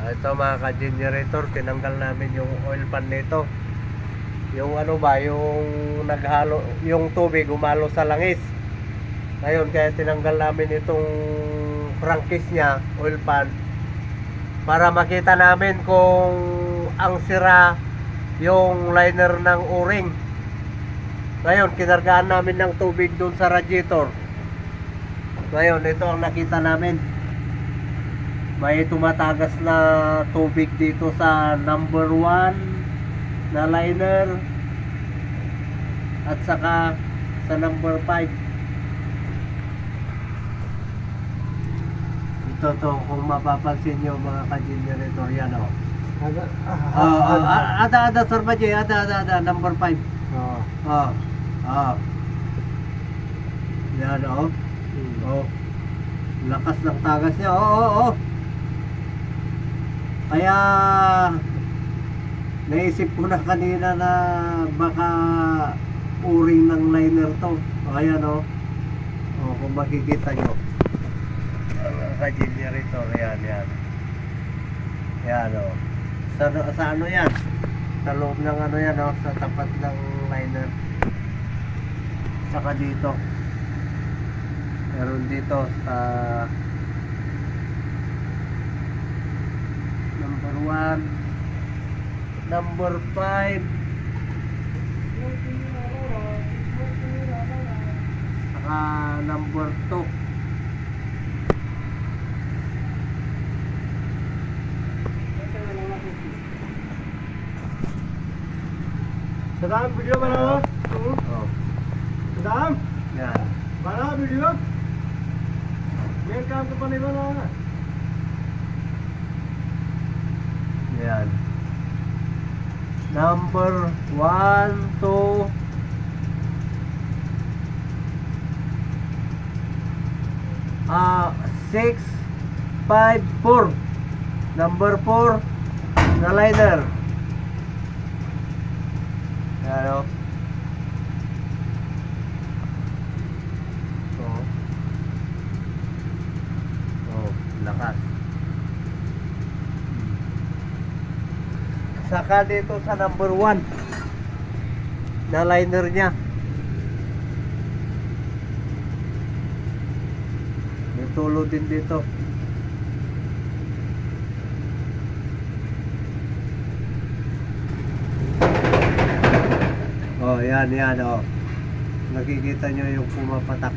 Ito mga ka-generator, tinanggal namin yung oil pan nito. Yung ano ba, yung naghalo, yung tubig umalo sa langis. Ngayon, kaya tinanggal namin itong crankcase niya, oil pan, para makita namin kung ang sira yung liner ng o-ring. Ngayon, kinargaan namin ng tubig dun sa radiator. Ngayon, ito ang nakita namin. May tumatagas na tubig dito sa number 1 na liner at saka sa number 5. Ito to, kung mapapansin nyo mga ka-generator, yan o. Ada Sir Baje, ada number 5. Yan o. Lakas ng tagas niya. Kaya naisip ko na kanina na baka o-ring ng liner to. Ayan o. Kung makikita nyo. Ang ka-generator, yan. Yan o. Sa ano yan? Sa loob ng ano yan o. Sa tapat ng liner. Saka dito. Meron dito sa number 1, number 5, saka number 2. Sadam video बनाओ Sadam Yan. बना video main काम तो नहीं बनाओ ना Yan. Number 1, 2, ah, 6, 5, 4. Number 4 na liner. Yan o. Lakas. Saka dito sa number 1 na liner niya. May tulo din dito. Yan oh. Nakikita nyo yung pumapatak.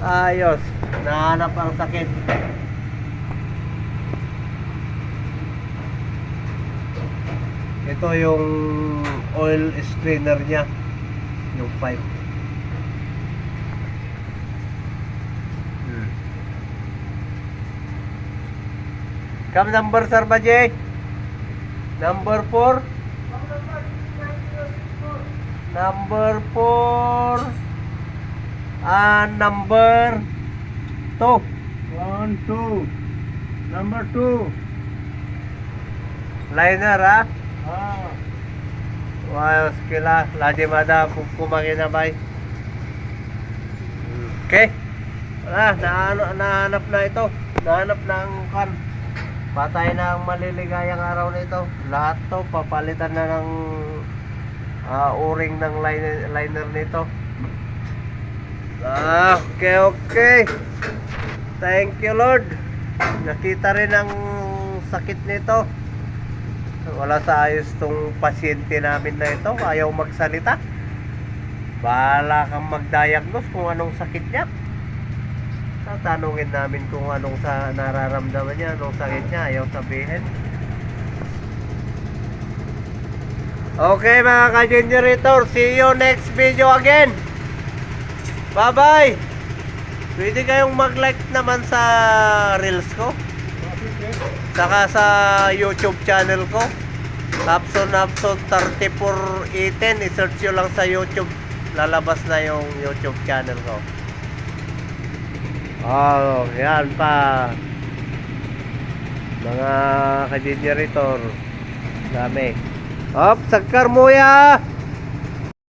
Ayos, nahanap ang sakit. Ito yung oil strainer niya, yung pipe. Kam number Sir Baje? Number 4. Number 4 and number 2. 1 2 number 2 Liner ha? हाँ Wayos kila lagi mada kumangin na bay. Okay. Wala, nahanap na ito. Nahanap na ang kan. Patay na ang maliligayang araw nito. Lahat to papalitan na ng o-ring ng liner nito. Okay. Thank you Lord. Nakita rin ang sakit nito. Wala sa ayos tong pasyente namin na ito. Ayaw magsalita. Bahala kang mag-diagnose kung anong sakit niya. Tatanungin namin kung anong nararamdaman niya, anong sakit niya. Ayaw sabihin. Okay mga ka-generator, see you next video again. Bye bye. Pwede kayong mag-like naman sa reels ko, saka sa YouTube channel ko, Napson 3418. I-search nyo lang sa YouTube, lalabas na yung YouTube channel ko. Yan pa mga ka-generator, dami. Hop, sagkar mo ya.